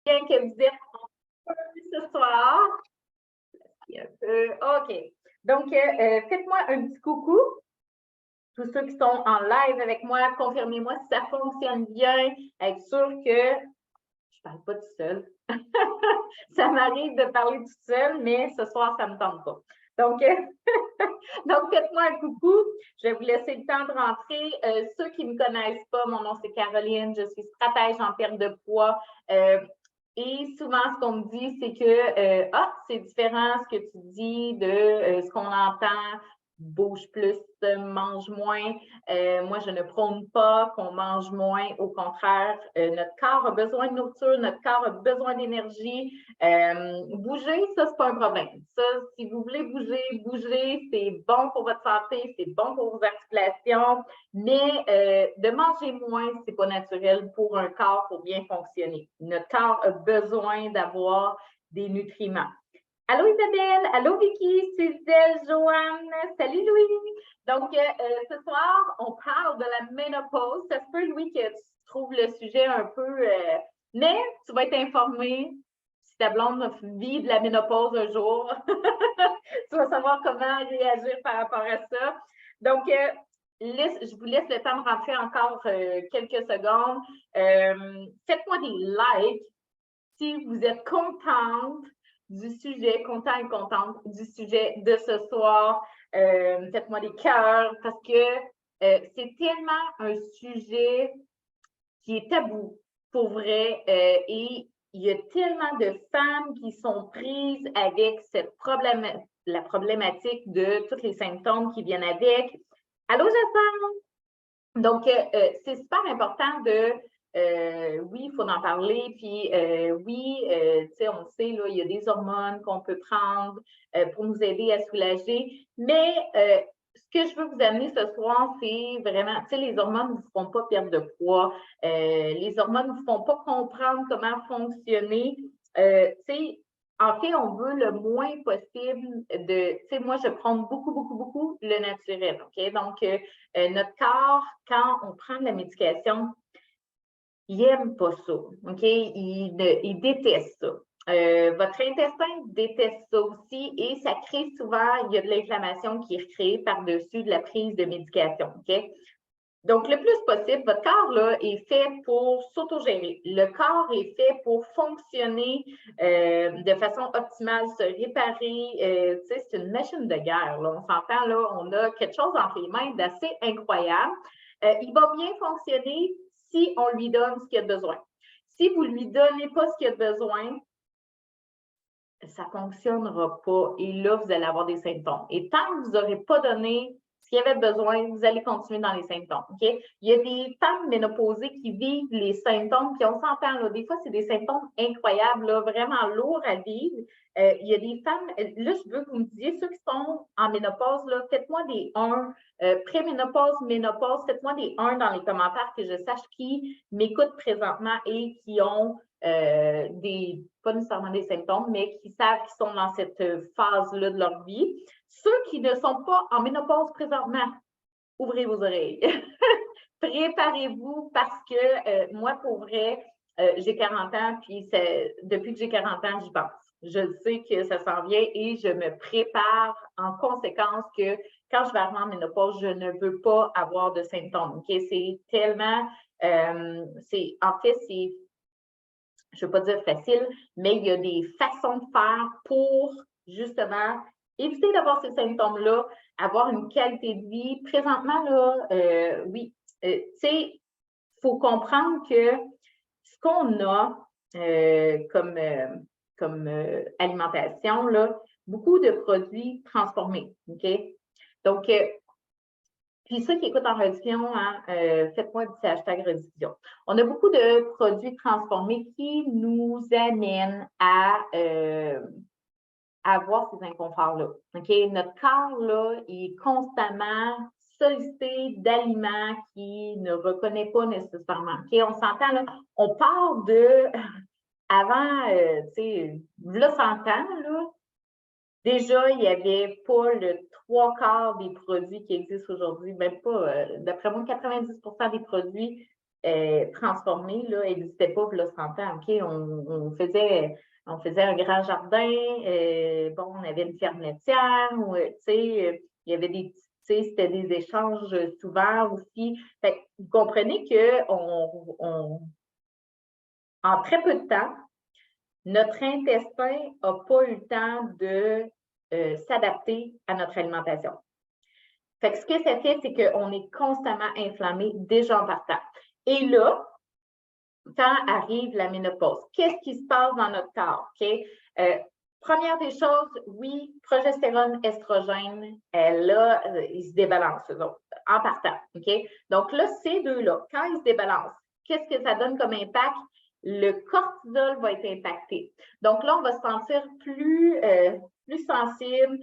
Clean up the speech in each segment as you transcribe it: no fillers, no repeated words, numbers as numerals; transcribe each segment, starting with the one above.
Bien que vous êtes en feu ce soir. OK. Donc, faites-moi un petit coucou. Tous ceux qui sont en live avec moi, confirmez-moi si ça fonctionne bien. Être sûr que je ne parle pas tout seul. Ça m'arrive de parler tout seul, mais ce soir, ça ne me tente pas. Donc, donc faites-moi un coucou. Je vais vous laisser le temps de rentrer. Ceux qui ne me connaissent pas, mon nom c'est Caroline. Je suis stratège en perte de poids. Et souvent, ce qu'on me dit, c'est que c'est différent ce que tu dis de ce qu'on entend, bouge plus, mange moins. Moi, je ne prône pas qu'on mange moins. Au contraire, notre corps a besoin de nourriture, notre corps a besoin d'énergie. Bouger, ça, c'est pas un problème. Ça, si vous voulez bouger, c'est bon pour votre santé, c'est bon pour vos articulations, mais de manger moins, c'est pas naturel pour un corps pour bien fonctionner. Notre corps a besoin d'avoir des nutriments. Allô Isabelle, allô Vicky, Suzelle, Joanne, salut Louis. Donc, ce soir, on parle de la ménopause. Ça se peut, Louis, que tu trouves le sujet un peu, mais tu vas être informé si ta blonde vit de la ménopause un jour. Tu vas savoir comment réagir par rapport à ça. Donc, je vous laisse le temps de rentrer encore quelques secondes. Faites-moi des likes si vous êtes contente du sujet, content et contente du sujet de ce soir. Faites-moi des cœurs parce que c'est tellement un sujet qui est tabou pour vrai et il y a tellement de femmes qui sont prises avec la problématique de tous les symptômes qui viennent avec. Allô, Jasmin? Donc, c'est super important oui, il faut en parler, puis oui, tu sais, on sait, là, il y a des hormones qu'on peut prendre pour nous aider à soulager, mais ce que je veux vous amener ce soir, c'est vraiment, tu sais, les hormones ne vous font pas perdre de poids, les hormones ne vous font pas comprendre comment fonctionner, tu sais, en fait, on veut le moins possible de, tu sais, moi, je prends beaucoup le naturel, OK? Donc, notre corps, quand on prend de la médication, il n'aime pas ça, OK? Il déteste ça. Votre intestin déteste ça aussi et ça crée souvent, il y a de l'inflammation qui est créée par-dessus de la prise de médication, OK? Donc, le plus possible, votre corps là, est fait pour s'autogérer. Le corps est fait pour fonctionner de façon optimale, se réparer. C'est une machine de guerre. Là. On s'entend, là, on a quelque chose entre les mains d'assez incroyable. Il va bien fonctionner si on lui donne ce qu'il a besoin. Si vous ne lui donnez pas ce qu'il a besoin, ça ne fonctionnera pas. Et là, vous allez avoir des symptômes. Et tant que vous n'aurez pas donné ce qu'il y avait besoin, vous allez continuer dans les symptômes. OK? Il y a des femmes ménopausées qui vivent les symptômes, puis on s'entend, là, des fois, c'est des symptômes incroyables, là, vraiment lourds à vivre. Il y a des femmes, là, je veux que vous me disiez, ceux qui sont en ménopause, là, faites-moi des 1, pré-ménopause, ménopause, faites-moi des 1 dans les commentaires que je sache qui m'écoutent présentement et qui ont pas nécessairement des symptômes, mais qui savent qu'ils sont dans cette phase-là de leur vie. Ceux qui ne sont pas en ménopause présentement, ouvrez vos oreilles. Préparez-vous parce que moi, pour vrai, j'ai 40 ans, puis depuis que j'ai 40 ans, j'y pense. Je sais que ça s'en vient et je me prépare en conséquence que quand je vais arriver en ménopause, je ne veux pas avoir de symptômes. Okay? C'est tellement, en fait, c'est je ne veux pas dire facile, mais il y a des façons de faire pour justement éviter d'avoir ces symptômes-là, avoir une qualité de vie. Présentement, là, oui, tu sais, il faut comprendre que ce qu'on a comme alimentation, là, beaucoup de produits transformés, OK? Donc, puis ceux qui écoutent en rediffusion, hein, faites-moi un petit hashtag rediffusion. On a beaucoup de produits transformés qui nous amènent à avoir ces inconforts-là. Okay? Notre corps là, est constamment sollicité d'aliments qu'il ne reconnaît pas nécessairement. Okay? On s'entend, là, on part de avant, tu sais, là, 100 ans, là, déjà, il n'y avait pas le 3/4 des produits qui existent aujourd'hui, même pas, d'après moi, 90% des produits transformé, là, n'existait pas, là, 100 ans, OK? On faisait un grand jardin, bon, on avait une ferme laitière, tu sais, il y avait des petits, tu sais, c'était des échanges souvent aussi. Fait que vous comprenez en très peu de temps, notre intestin n'a pas eu le temps de s'adapter à notre alimentation. Fait que ce que ça fait, c'est qu'on est constamment inflammé déjà en partant. Et là, quand arrive la ménopause, qu'est-ce qui se passe dans notre corps? Okay? Première des choses, oui, progestérone, estrogène, là, ils se débalancent, eux autres, en partant. Okay? Donc là, ces deux-là, quand ils se débalancent, qu'est-ce que ça donne comme impact? Le cortisol va être impacté. Donc là, on va se sentir plus sensible,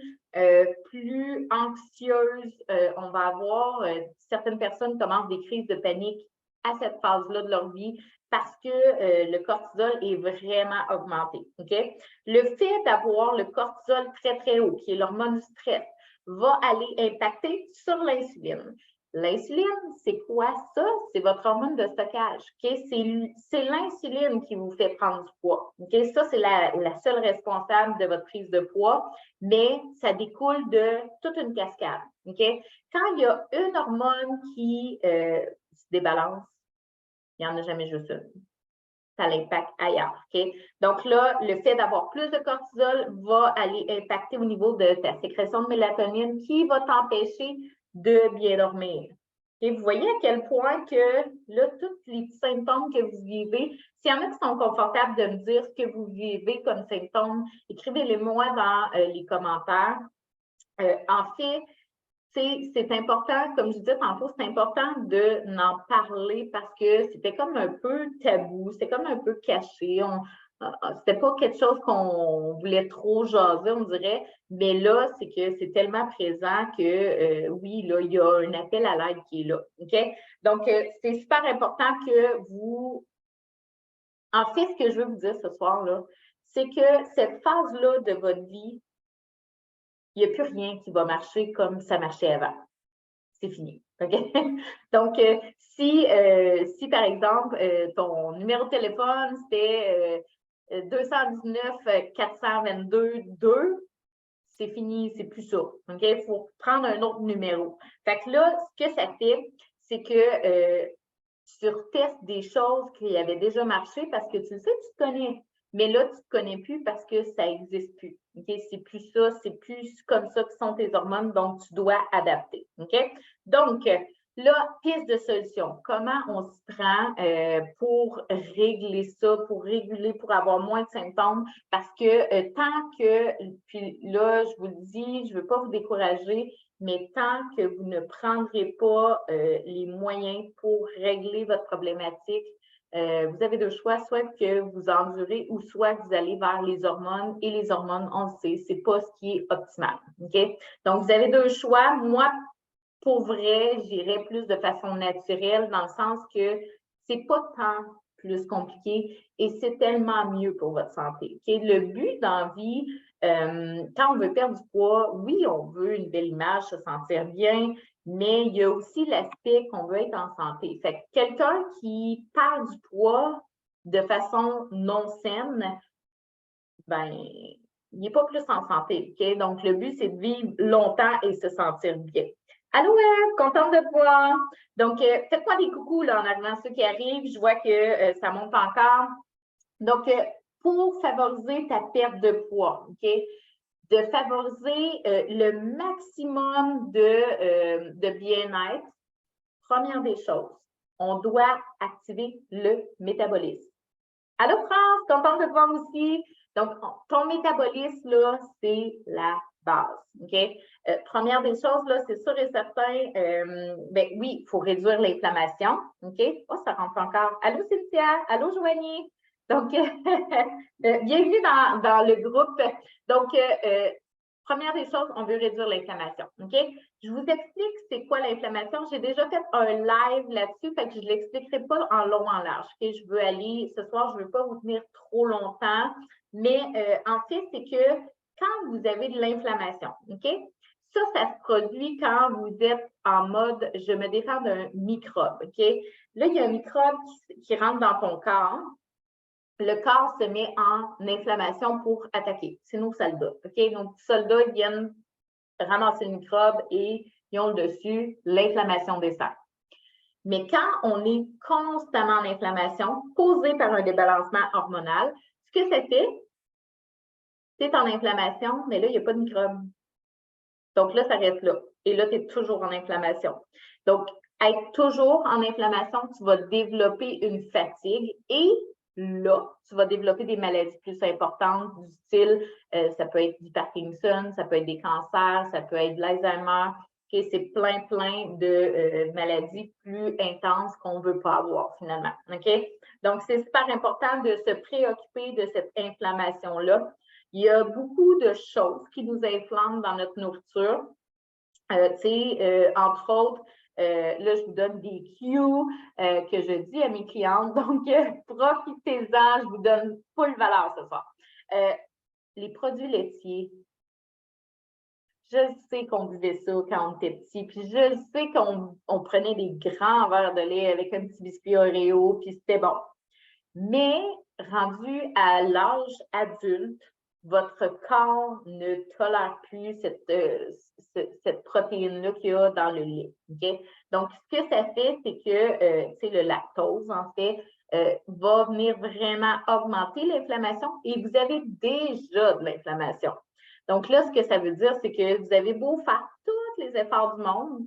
plus anxieuse. On va avoir, certaines personnes commencent des crises de panique à cette phase-là de leur vie parce que le cortisol est vraiment augmenté. Okay? Le fait d'avoir le cortisol très, très haut, qui est l'hormone du stress, va aller impacter sur l'insuline. L'insuline, c'est quoi ça? C'est votre hormone de stockage. Okay? C'est l'insuline qui vous fait prendre du poids. Okay? Ça, c'est la seule responsable de votre prise de poids, mais ça découle de toute une cascade. Okay? Quand il y a une hormone qui se débalance, il n'y en a jamais juste une. Ça l'impact ailleurs. Okay? Donc là, le fait d'avoir plus de cortisol va aller impacter au niveau de ta sécrétion de mélatonine qui va t'empêcher de bien dormir. Et vous voyez à quel point que là, tous les petits symptômes que vous vivez, s'il y en a qui sont confortables de me dire ce que vous vivez comme symptômes, écrivez-les-moi dans les commentaires. En fait, c'est important, comme je disais tantôt, c'est important d'en parler parce que c'était comme un peu tabou, c'était comme un peu caché. C'était pas quelque chose qu'on voulait trop jaser, on dirait, mais là, c'est que c'est tellement présent que oui, là, il y a un appel à l'aide qui est là. OK? Donc, c'est super important que vous. En fait, ce que je veux vous dire ce soir, là, c'est que cette phase-là de votre vie, il n'y a plus rien qui va marcher comme ça marchait avant. C'est fini. Okay? Donc, si par exemple, ton numéro de téléphone, c'était 219 422 2, c'est fini, c'est plus ça. OK? Il faut prendre un autre numéro. Fait que là, ce que ça fait, c'est que tu retestes des choses qui avaient déjà marché parce que tu le sais, tu te connais. Mais là, tu ne te connais plus parce que ça n'existe plus. Okay? C'est plus ça, c'est plus comme ça que sont tes hormones, donc tu dois adapter. Okay? Donc, là, piste de solution. Comment on se prend pour régler ça, pour réguler, pour avoir moins de symptômes? Parce que tant que, puis là, je vous le dis, je ne veux pas vous décourager, mais tant que vous ne prendrez pas les moyens pour régler votre problématique, vous avez deux choix, soit que vous endurez ou soit que vous allez vers les hormones. Et les hormones, on le sait, ce n'est pas ce qui est optimal. Okay? Donc, vous avez deux choix. Moi, pour vrai, j'irais plus de façon naturelle dans le sens que c'est pas tant plus compliqué et c'est tellement mieux pour votre santé. Okay? Le but dans la vie, quand on veut perdre du poids, oui, on veut une belle image, se sentir bien, mais il y a aussi l'aspect qu'on veut être en santé. Fait que quelqu'un qui perd du poids de façon non saine, ben, il n'est pas plus en santé. Okay? Donc, le but, c'est de vivre longtemps et se sentir bien. Allô, contente de te voir. Donc, faites-moi des coucous là, en arrivant ceux qui arrivent. Je vois que ça monte encore. Donc, pour favoriser ta perte de poids, OK? De favoriser le maximum de bien-être, première des choses, on doit activer le métabolisme. Allô, France, contente de te voir aussi. Donc, ton métabolisme, là, c'est la base. OK? Première des choses, là, c'est sûr et certain, ben oui, il faut réduire l'inflammation. OK? Oh, ça rentre encore. Allô, Cynthia? Allô, Joanie? Donc, bienvenue dans le groupe. Donc, première des choses, on veut réduire l'inflammation. OK? Je vous explique c'est quoi l'inflammation. J'ai déjà fait un live là-dessus, fait que je ne l'expliquerai pas en long, en large. Okay? Je veux aller, ce soir, je ne veux pas vous tenir trop longtemps, mais en fait, c'est que quand vous avez de l'inflammation, OK? Ça se produit quand vous êtes en mode « je me défends d'un microbe ». OK? Là, il y a un microbe qui rentre dans ton corps. Le corps se met en inflammation pour attaquer. C'est nos soldats. OK? Donc, les soldats ils viennent ramasser le microbe et ils ont le dessus l'inflammation des sangs. Mais quand on est constamment en inflammation, causée par un débalancement hormonal, ce que ça fait, c'est en inflammation, mais là, il n'y a pas de microbe. Donc là, ça reste là. Et là, tu es toujours en inflammation. Donc, être toujours en inflammation, tu vas développer une fatigue et là, tu vas développer des maladies plus importantes du style, ça peut être du Parkinson, ça peut être des cancers, ça peut être de l'Alzheimer. Okay, c'est plein de maladies plus intenses qu'on ne veut pas avoir finalement. Okay? Donc, c'est super important de se préoccuper de cette inflammation-là. Il y a beaucoup de choses qui nous inflamment dans notre nourriture. Entre autres, là, je vous donne des cues que je dis à mes clientes. Donc, profitez-en, je vous donne full valeur ce soir. Les produits laitiers. Je sais qu'on buvait ça quand on était petit, puis je sais qu'on prenait des grands verres de lait avec un petit biscuit Oreo, puis c'était bon. Mais rendu à l'âge adulte, votre corps ne tolère plus cette protéine-là qu'il y a dans le lait. Okay? Donc, ce que ça fait, c'est que le lactose, en fait, va venir vraiment augmenter l'inflammation et vous avez déjà de l'inflammation. Donc là, ce que ça veut dire, c'est que vous avez beau faire tous les efforts du monde,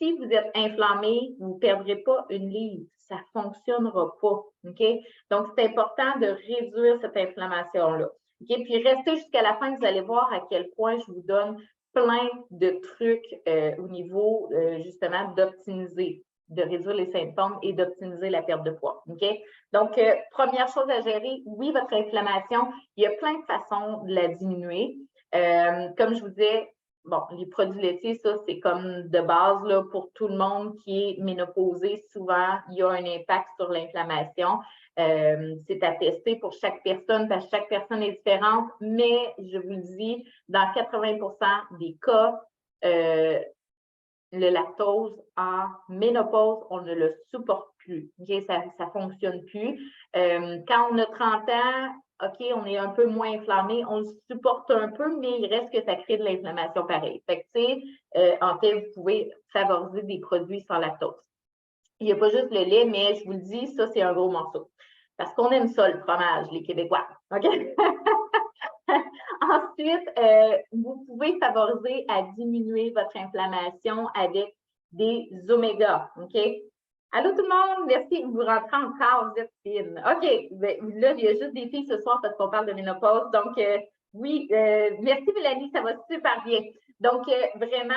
si vous êtes inflammé, vous ne perdrez pas une livre. Ça ne fonctionnera pas. OK? Donc, c'est important de réduire cette inflammation-là. OK? Puis, restez jusqu'à la fin, vous allez voir à quel point je vous donne plein de trucs au niveau, justement, d'optimiser, de réduire les symptômes et d'optimiser la perte de poids. OK? Donc, première chose à gérer, oui, votre inflammation, il y a plein de façons de la diminuer. Comme je vous disais, bon, les produits laitiers, ça, c'est comme de base là, pour tout le monde qui est ménopausé. Souvent, il y a un impact sur l'inflammation. C'est à tester pour chaque personne, parce que chaque personne est différente, mais je vous le dis, dans 80% des cas, le lactose en ménopause, on ne le supporte plus. Okay? Ça ne fonctionne plus. Quand on a 30 ans, OK, on est un peu moins inflammé, on le supporte un peu, mais il reste que ça crée de l'inflammation pareil. Fait que, en fait, vous pouvez favoriser des produits sans lactose. Il n'y a pas juste le lait, mais je vous le dis, ça, c'est un gros morceau. Parce qu'on aime ça, le fromage, les Québécois. OK? Ensuite, vous pouvez favoriser à diminuer votre inflammation avec des oméga. OK? Allô tout le monde, merci, vous rentrez encore, vous êtes fine. OK, ben, là, il y a juste des filles ce soir parce qu'on parle de ménopause. Donc, oui, merci Mélanie, ça va super bien. Donc, vraiment,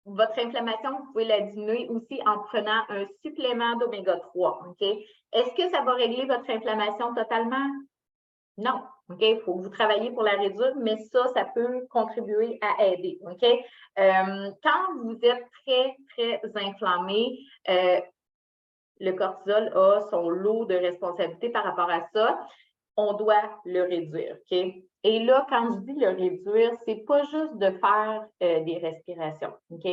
votre inflammation, vous pouvez la diminuer aussi en prenant un supplément d'oméga 3. OK? Est-ce que ça va régler votre inflammation totalement? Non. OK? Il faut que vous travailliez pour la réduire, mais ça peut contribuer à aider. OK? Quand vous êtes très inflammé, le cortisol a son lot de responsabilités par rapport à ça. On doit le réduire. OK? Et là, quand je dis le réduire, c'est pas juste de faire des respirations. OK?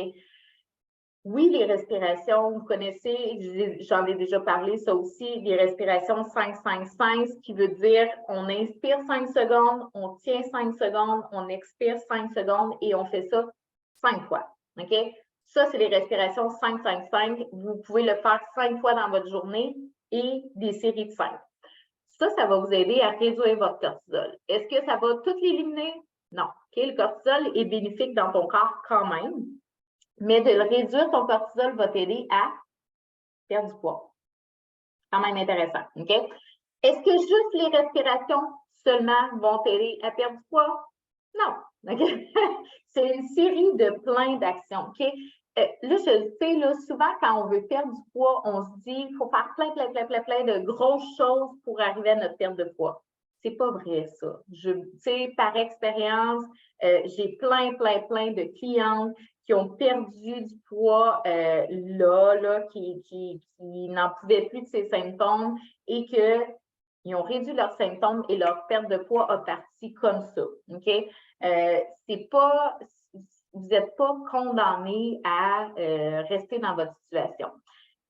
Oui, les respirations, vous connaissez, j'en ai déjà parlé, ça aussi, les respirations 5-5-5, ce qui veut dire on inspire 5 secondes, on tient 5 secondes, on expire 5 secondes et on fait ça 5 fois. OK? Ça, c'est les respirations 5-5-5. Vous pouvez le faire 5 fois dans votre journée et des séries de 5. Ça va vous aider à réduire votre cortisol. Est-ce que ça va tout l'éliminer? Non. OK? Le cortisol est bénéfique dans ton corps quand même. Mais de le réduire, ton cortisol va t'aider à perdre du poids. Quand même intéressant. OK? Est-ce que juste les respirations seulement vont t'aider à perdre du poids? Non. OK? C'est une série de plein d'actions. OK? Là, je le sais, là, souvent, quand on veut perdre du poids, on se dit qu'il faut faire plein de grosses choses pour arriver à notre perte de poids. C'est pas vrai, ça. Tu sais, par expérience, j'ai plein de clientes qui ont perdu du poids qui n'en pouvaient plus de ces symptômes et qu'ils ont réduit leurs symptômes et leur perte de poids a parti comme ça. OK? vous n'êtes pas condamné à rester dans votre situation.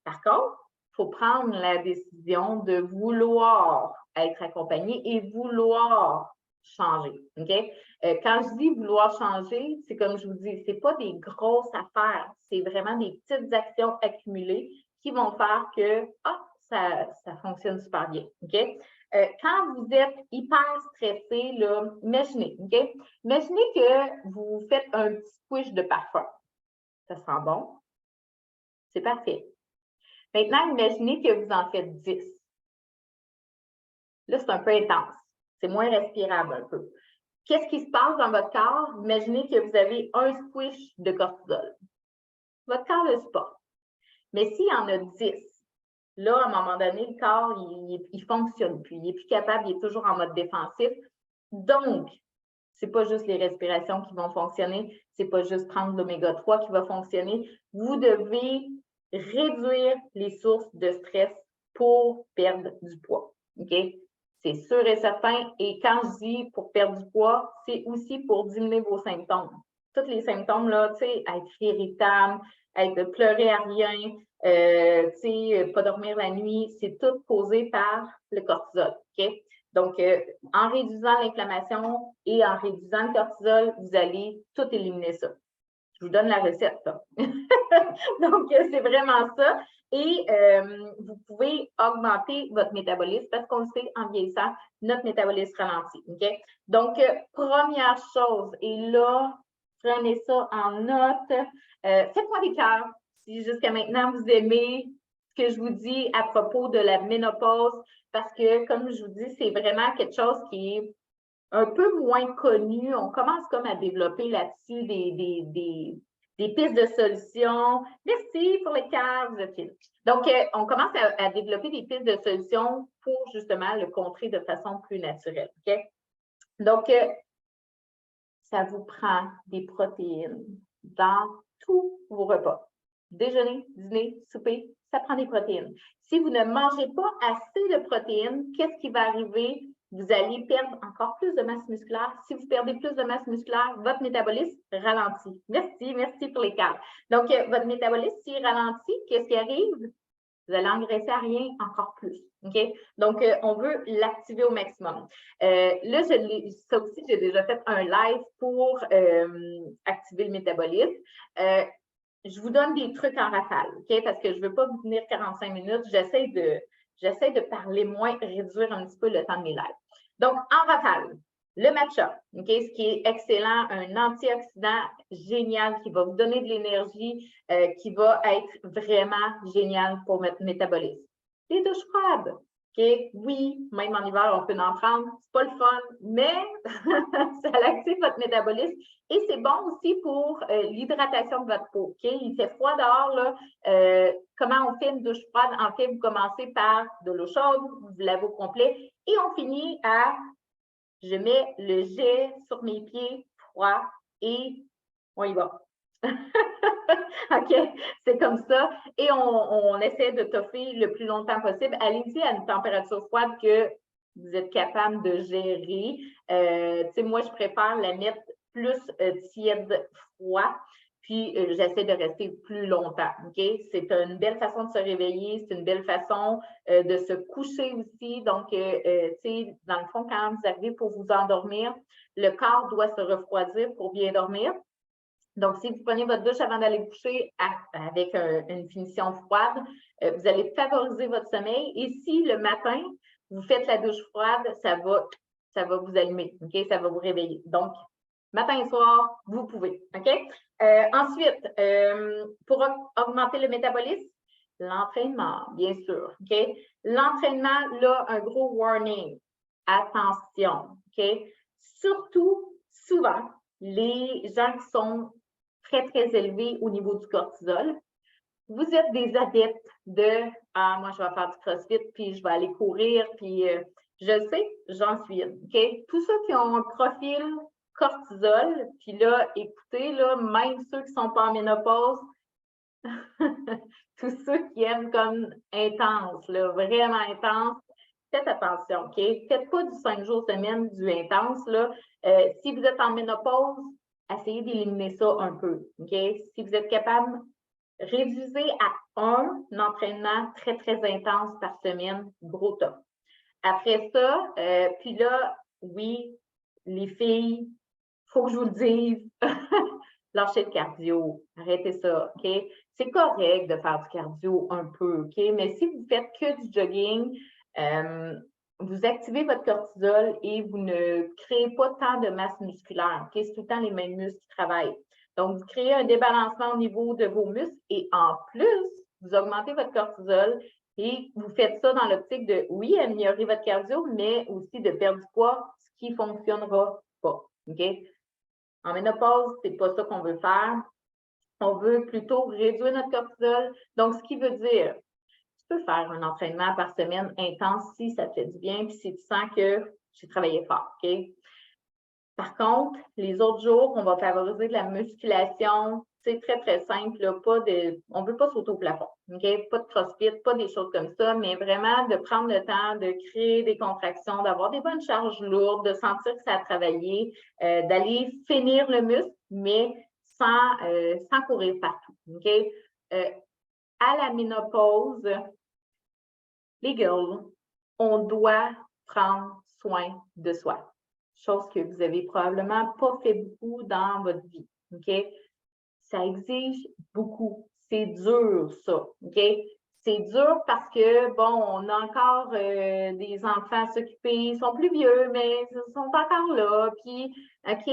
Par contre, il faut prendre la décision de vouloir être accompagné et vouloir changer. OK? Quand je dis vouloir changer, c'est comme je vous dis, ce n'est pas des grosses affaires, c'est vraiment des petites actions accumulées qui vont faire que ça fonctionne super bien. OK? Quand vous êtes hyper stressé, là, imaginez, OK? Imaginez que vous faites un petit squish de parfum. Ça sent bon. C'est parfait. Maintenant, imaginez que vous en faites 10. Là, c'est un peu intense. C'est moins respirable un peu. Qu'est-ce qui se passe dans votre corps? Imaginez que vous avez un squish de cortisol. Votre corps le supporte. Mais s'il y en a 10, là, à un moment donné, le corps, il ne fonctionne plus. Il n'est plus capable, il est toujours en mode défensif. Donc, ce n'est pas juste les respirations qui vont fonctionner, ce n'est pas juste prendre l'oméga 3 qui va fonctionner. Vous devez réduire les sources de stress pour perdre du poids. OK? C'est sûr et certain. Et quand je dis pour perdre du poids, c'est aussi pour diminuer vos symptômes. Tous les symptômes, là, tu sais, être irritable, être pleurer à rien, pas dormir la nuit, c'est tout causé par le cortisol. OK? Donc, en réduisant l'inflammation et en réduisant le cortisol, vous allez tout éliminer ça. Je vous donne la recette. Là. Donc, c'est vraiment ça. Et vous pouvez augmenter votre métabolisme parce qu'on le sait, en vieillissant, notre métabolisme ralentit. Okay? Donc, première chose, et là, prenez ça en note. Faites-moi des cœurs si jusqu'à maintenant vous aimez ce que je vous dis à propos de la ménopause parce que, comme je vous dis, c'est vraiment quelque chose qui est un peu moins connu. On commence comme à développer là-dessus des pistes de solutions. Merci pour les cœurs, vous êtes fine. Donc, on commence à développer des pistes de solutions pour justement le contrer de façon plus naturelle. OK? Donc, ça vous prend des protéines dans tous vos repas. Déjeuner, dîner, souper, ça prend des protéines. Si vous ne mangez pas assez de protéines, qu'est-ce qui va arriver? Vous allez perdre encore plus de masse musculaire. Si vous perdez plus de masse musculaire, votre métabolisme ralentit. Merci pour les cadres. Donc, votre métabolisme, s'il ralentit, qu'est-ce qui arrive? Vous allez engraisser à rien encore plus. OK? Donc, on veut l'activer au maximum. Là, ça aussi, j'ai déjà fait un live pour activer le métabolisme. Je vous donne des trucs en rafale, OK? Parce que je ne veux pas vous tenir 45 minutes. J'essaie de parler moins, réduire un petit peu le temps de mes lives. Donc, en rafale, le matcha, OK? Ce qui est excellent, un antioxydant génial qui va vous donner de l'énergie, qui va être vraiment génial pour votre métabolisme. Les douches froides, OK? Oui, même en hiver, on peut en prendre. C'est pas le fun, mais ça active votre métabolisme. Et c'est bon aussi pour l'hydratation de votre peau, OK? Il fait froid dehors, là. Comment on fait une douche froide? En fait, vous commencez par de l'eau chaude, vous lavez au complet et on finit à je mets le jet sur mes pieds froids et on y va. OK, c'est comme ça. Et on essaie de toffer le plus longtemps possible. Allez-y à une température froide que vous êtes capable de gérer. Moi, je préfère la mettre plus tiède froid. Puis, j'essaie de rester plus longtemps. OK? C'est une belle façon de se réveiller. C'est une belle façon de se coucher aussi. Donc, dans le fond, quand vous arrivez pour vous endormir, le corps doit se refroidir pour bien dormir. Donc, si vous prenez votre douche avant d'aller coucher avec une finition froide, vous allez favoriser votre sommeil. Et si le matin, vous faites la douche froide, ça va vous allumer. OK? Ça va vous réveiller. Donc, matin et soir, vous pouvez. OK? Ensuite, pour augmenter le métabolisme, l'entraînement, bien sûr. OK? L'entraînement, là, un gros warning. Attention. OK? Surtout, souvent, les gens qui sont très, très élevés au niveau du cortisol, vous êtes des adeptes de « Ah, moi, je vais faire du crossfit, puis je vais aller courir, puis je le sais, j'en suis une. OK? » Tous ceux qui ont un profil cortisol, puis là, écoutez, là, même ceux qui ne sont pas en ménopause, tous ceux qui aiment comme intense, là, vraiment intense, faites attention, OK? Faites pas du 5 jours semaine, du intense, là. Si vous êtes en ménopause, essayez d'éliminer ça un peu. OK? Si vous êtes capable, réduisez à un entraînement très, très intense par semaine, gros top. Après ça, puis là, oui, les filles, il faut que je vous le dise, lâchez le cardio, arrêtez ça, OK? C'est correct de faire du cardio un peu, OK? Mais si vous faites que du jogging, vous activez votre cortisol et vous ne créez pas tant de masse musculaire, OK? C'est tout le temps les mêmes muscles qui travaillent. Donc, vous créez un débalancement au niveau de vos muscles et en plus, vous augmentez votre cortisol et vous faites ça dans l'optique de, oui, améliorer votre cardio, mais aussi de perdre du poids, ce qui ne fonctionnera pas, OK? En ménopause, ce n'est pas ça qu'on veut faire. On veut plutôt réduire notre cortisol. Donc, ce qui veut dire, tu peux faire un entraînement par semaine intense si ça te fait du bien, puis si tu sens que j'ai travaillé fort, OK? Par contre, les autres jours, on va favoriser de la musculation. C'est très, très simple. Là, on ne veut pas sauter au plafond. Okay? Pas de crossfit, pas des choses comme ça, mais vraiment de prendre le temps de créer des contractions, d'avoir des bonnes charges lourdes, de sentir que ça a travaillé, d'aller finir le muscle, mais sans courir partout. Okay? À la ménopause, les girls, on doit prendre soin de soi. Chose que vous avez probablement pas fait beaucoup dans votre vie, OK? Ça exige beaucoup. C'est dur, ça, OK? C'est dur parce que, bon, on a encore des enfants à s'occuper, ils sont plus vieux, mais ils sont encore là, puis, OK,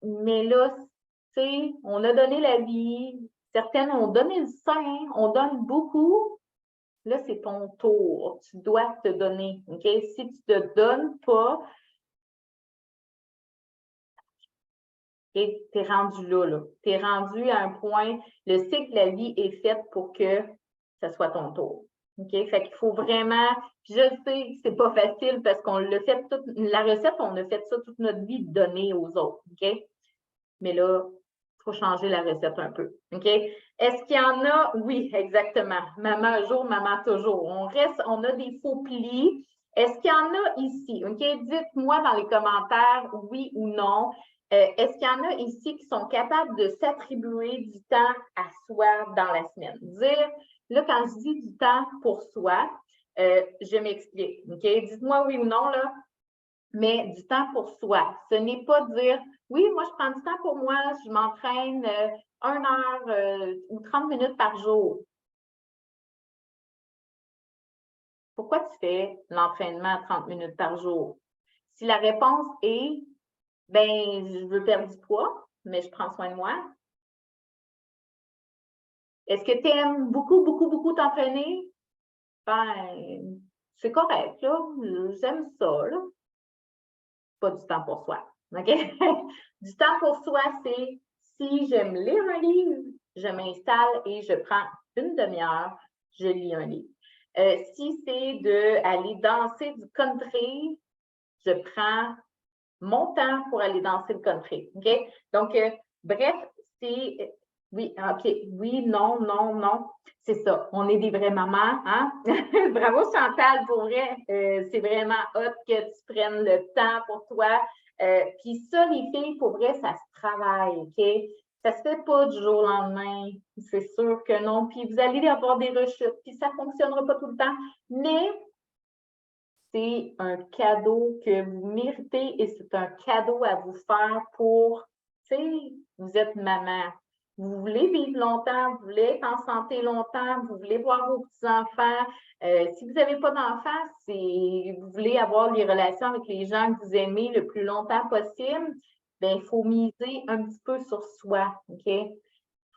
mais là, tu sais, on a donné la vie, certaines ont donné le sein, on donne beaucoup, là, c'est ton tour, tu dois te donner, OK? Si tu ne te donnes pas, et tu es rendu là. Tu es rendu à un point, le cycle de la vie est fait pour que ce soit ton tour. OK? Fait qu'il faut vraiment, puis je sais que c'est pas facile parce qu'on l'a fait toute, la recette, on a fait ça toute notre vie, de donner aux autres. OK? Mais là, il faut changer la recette un peu. OK? Est-ce qu'il y en a? Oui, exactement. Maman un jour, maman toujours. On a des faux plis. Est-ce qu'il y en a ici? OK? Dites-moi dans les commentaires oui ou non. Est-ce qu'il y en a ici qui sont capables de s'attribuer du temps à soi dans la semaine? Dire, là, quand je dis du temps pour soi, je m'explique. OK? Dites-moi oui ou non, là. Mais du temps pour soi. Ce n'est pas dire, oui, moi, je prends du temps pour moi, je m'entraîne 1 heure ou 30 minutes par jour. Pourquoi tu fais l'entraînement 30 minutes par jour? Si la réponse est, ben, je veux perdre du poids, mais je prends soin de moi. Est-ce que tu aimes beaucoup, beaucoup, beaucoup t'entraîner? Ben, c'est correct, là. J'aime ça, là. Pas du temps pour soi. OK? Du temps pour soi, c'est si j'aime lire un livre, je m'installe et je prends une demi-heure, je lis un livre. Si c'est d'aller danser du country, je prends mon temps pour aller danser le country. OK? Donc, bref, c'est oui, OK, oui, non, non, non. C'est ça. On est des vraies mamans, hein? Bravo, Chantal, pour vrai. C'est vraiment hot que tu prennes le temps pour toi. Puis ça, les filles, pour vrai, ça se travaille, OK? Ça se fait pas du jour au lendemain. C'est sûr que non. Puis vous allez avoir des rechutes, puis ça fonctionnera pas tout le temps. Mais c'est un cadeau que vous méritez et c'est un cadeau à vous faire pour, tu sais, vous êtes maman. Vous voulez vivre longtemps, vous voulez être en santé longtemps, vous voulez voir vos petits-enfants. Si vous n'avez pas d'enfants, vous voulez avoir les relations avec les gens que vous aimez le plus longtemps possible, bien, il faut miser un petit peu sur soi, OK? Il ne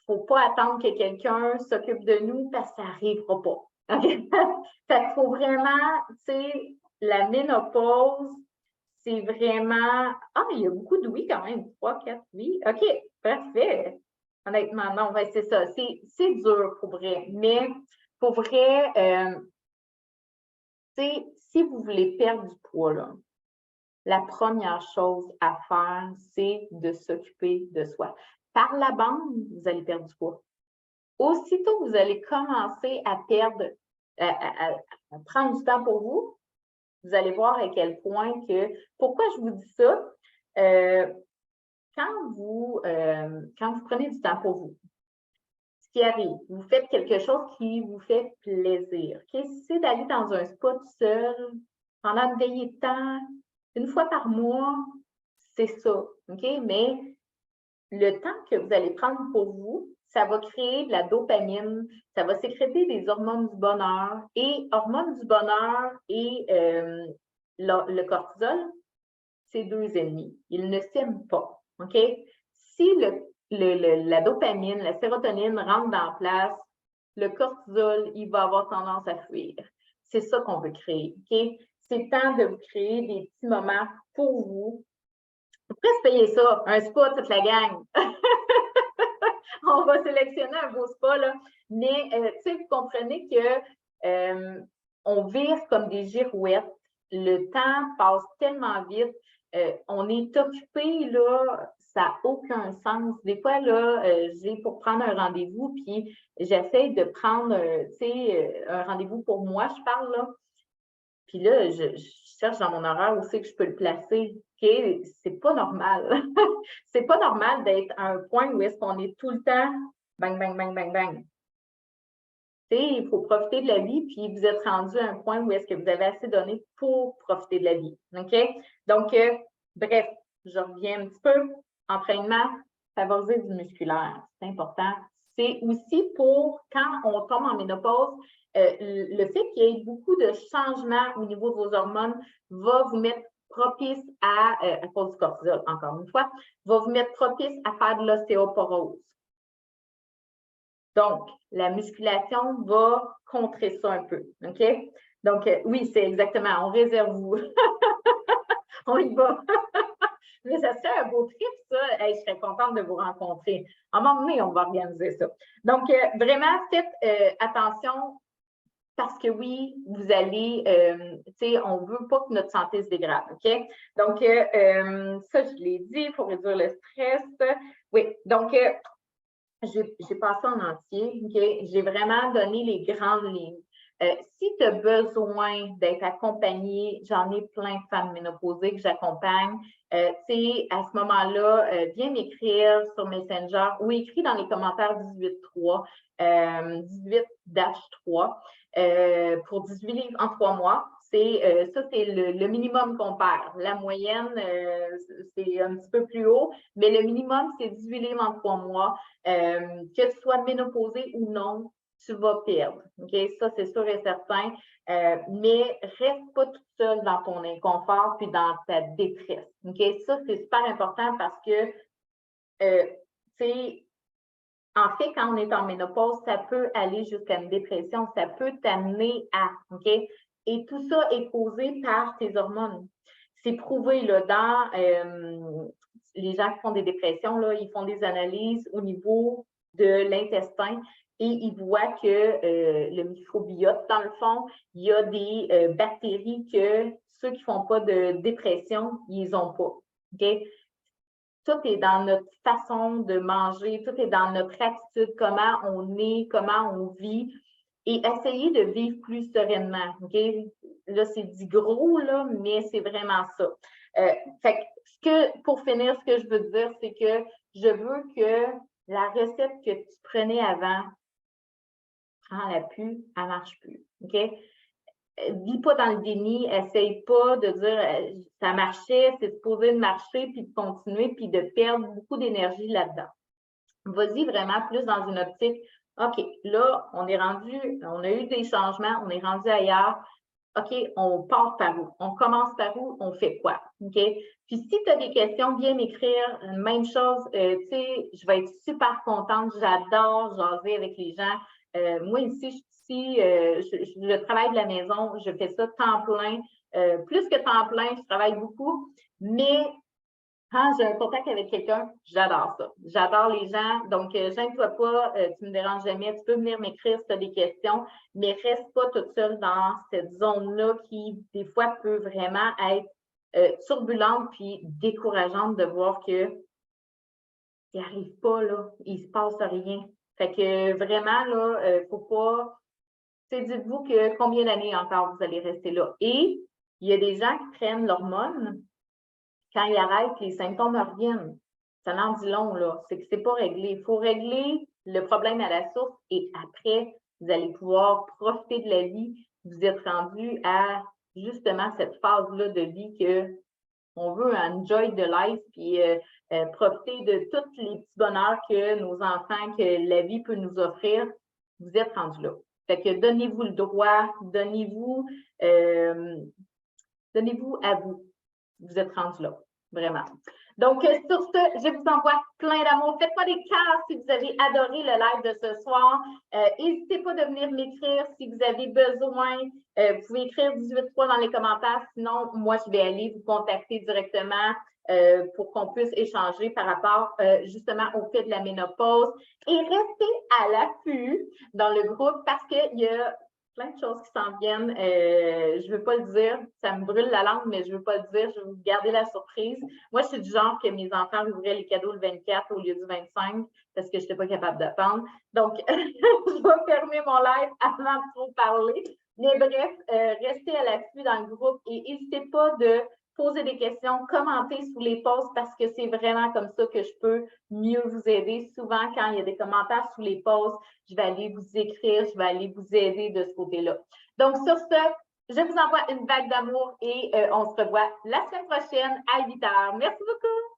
faut pas attendre que quelqu'un s'occupe de nous parce que ça n'arrivera pas. OK? Fait qu'il faut vraiment, tu sais, la ménopause, c'est vraiment. Ah, il y a beaucoup de oui quand même. 3, 4 oui. OK, parfait. Honnêtement, non, ouais, c'est ça. C'est dur pour vrai. Mais pour vrai, tu sais, si vous voulez perdre du poids, là, la première chose à faire, c'est de s'occuper de soi. Par la bande, vous allez perdre du poids. Aussitôt que vous allez commencer à perdre, à prendre du temps pour vous, vous allez voir à quel point que. Pourquoi je vous dis ça? quand vous prenez du temps pour vous, ce qui arrive, vous faites quelque chose qui vous fait plaisir. Okay? Si c'est d'aller dans un spa tout seul, pendant une veillée de temps, une fois par mois, c'est ça. OK? Mais le temps que vous allez prendre pour vous, ça va créer de la dopamine, ça va sécréter des hormones du bonheur. Et hormones du bonheur et le cortisol, c'est deux ennemis. Ils ne s'aiment pas. OK? Si la dopamine, la sérotonine rentre dans la place, le cortisol, il va avoir tendance à fuir. C'est ça qu'on veut créer. OK? C'est temps de vous créer des petits moments pour vous. Vous pouvez se payer ça, un spa, toute la gang. On va sélectionner un beau spa, là. Mais, tu sais, vous comprenez que on vire comme des girouettes. Le temps passe tellement vite. On est occupé, là, ça n'a aucun sens. Des fois, là, j'ai pour prendre un rendez-vous, puis j'essaie de prendre, tu sais, un rendez-vous pour moi, je parle, là. Puis là, je cherche dans mon horaire où c'est que je peux le placer. OK? C'est pas normal. C'est pas normal d'être à un point où est-ce qu'on est tout le temps bang, bang, bang, bang, bang. Tu sais, il faut profiter de la vie, puis vous êtes rendu à un point où est-ce que vous avez assez donné pour profiter de la vie. OK? Donc, bref, je reviens un petit peu. Entraînement, favoriser du musculaire, c'est important. C'est aussi pour quand on tombe en ménopause, le fait qu'il y ait beaucoup de changements au niveau de vos hormones va vous mettre propice à cause du cortisol, encore une fois, va vous mettre propice à faire de l'ostéoporose. Donc, la musculation va contrer ça un peu, OK? Donc, oui, c'est exactement, on réserve vous. On y va. Mais ça serait un beau trip, ça. Hey, je serais contente de vous rencontrer. À un moment donné, on va organiser ça. Donc, vraiment, faites attention parce que oui, vous allez, tu sais, on ne veut pas que notre santé se dégrade, OK? Donc, ça, je l'ai dit, il faut réduire le stress. Oui, donc, j'ai passé en entier, OK? J'ai vraiment donné les grandes lignes. Si tu as besoin d'être accompagné, j'en ai plein de femmes ménopausées que j'accompagne. Tu sais, à ce moment-là, viens m'écrire sur Messenger ou écris dans les commentaires 18-3, 18-3 pour 18 livres en 3 mois. Ça, c'est le minimum qu'on perd. La moyenne, c'est un petit peu plus haut, mais le minimum, c'est 18 livres en 3 mois. Que tu sois ménopausée ou non, tu vas perdre. OK? Ça, c'est sûr et certain. Mais reste pas toute seule dans ton inconfort puis dans ta détresse. OK? Ça, c'est super important parce que, tu sais, en fait, quand on est en ménopause, ça peut aller jusqu'à une dépression, ça peut t'amener à, OK? Et tout ça est causé par tes hormones. C'est prouvé, là, dans les gens qui font des dépressions, là, ils font des analyses au niveau de l'intestin et ils voient que le microbiote, dans le fond, il y a des bactéries que ceux qui ne font pas de dépression, ils n'ont pas. OK? Tout est dans notre façon de manger, tout est dans notre attitude, comment on est, comment on vit, et essayer de vivre plus sereinement. OK? Là, c'est dit gros, là, mais c'est vraiment ça. Fait que, pour finir, ce que je veux dire, c'est que je veux que la recette que tu prenais avant, prends-la plus, elle ne marche plus. OK? Vis pas dans le déni, essaye pas de dire ça marchait, c'est supposé de marcher, puis de continuer, puis de perdre beaucoup d'énergie là-dedans. Vas-y vraiment plus dans une optique, OK, là, on est rendu, on a eu des changements, on est rendu ailleurs. OK, on part par où? On commence par où? On fait quoi? OK? Puis si tu as des questions, viens m'écrire. Même chose, tu sais, je vais être super contente. J'adore jaser avec les gens. Moi, ici, je travaille de la maison, je fais ça temps plein. Plus que temps plein, je travaille beaucoup. Mais quand j'ai un contact avec quelqu'un, j'adore ça. J'adore les gens. Donc, gêne-toi pas, tu me déranges jamais. Tu peux venir m'écrire si tu as des questions, mais reste pas toute seule dans cette zone-là qui, des fois, peut vraiment être turbulente puis décourageante de voir que il arrive pas, là, il se passe rien. Fait que vraiment, là, faut pas. Tu sais, dites-vous que combien d'années encore vous allez rester là. Et il y a des gens qui prennent l'hormone. Quand ils arrêtent, les symptômes reviennent. ça en dit long, là. C'est que c'est pas réglé. Il faut régler le problème à la source et après, vous allez pouvoir profiter de la vie. Vous êtes rendu à justement cette phase-là de vie que on veut enjoy the life puis profiter de tous les petits bonheurs que nos enfants, que la vie peut nous offrir. Vous êtes rendu là. Fait que donnez-vous le droit, donnez-vous à vous. Vous êtes rendu là, vraiment. Donc, sur ce, je vous envoie plein d'amour. Faites-moi des cœurs si vous avez adoré le live de ce soir. N'hésitez pas de venir m'écrire si vous avez besoin. Vous pouvez écrire 18.3 dans les commentaires. Sinon, moi, je vais aller vous contacter directement pour qu'on puisse échanger par rapport justement au fait de la ménopause. Et restez à l'affût dans le groupe parce qu'il y a plein de choses qui s'en viennent. Je ne veux pas le dire, ça me brûle la langue, mais je ne veux pas le dire, je vais vous garder la surprise. Moi, je suis du genre que mes enfants ouvraient les cadeaux le 24 au lieu du 25 parce que je n'étais pas capable d'attendre. Donc, je vais fermer mon live avant de trop parler. Mais bref, restez à l'affût dans le groupe et n'hésitez pas de poser des questions, commenter sous les posts parce que c'est vraiment comme ça que je peux mieux vous aider. Souvent, quand il y a des commentaires sous les posts, je vais aller vous écrire, je vais aller vous aider de ce côté-là. Donc, sur ce, je vous envoie une vague d'amour et on se revoit la semaine prochaine à 8h. Merci beaucoup!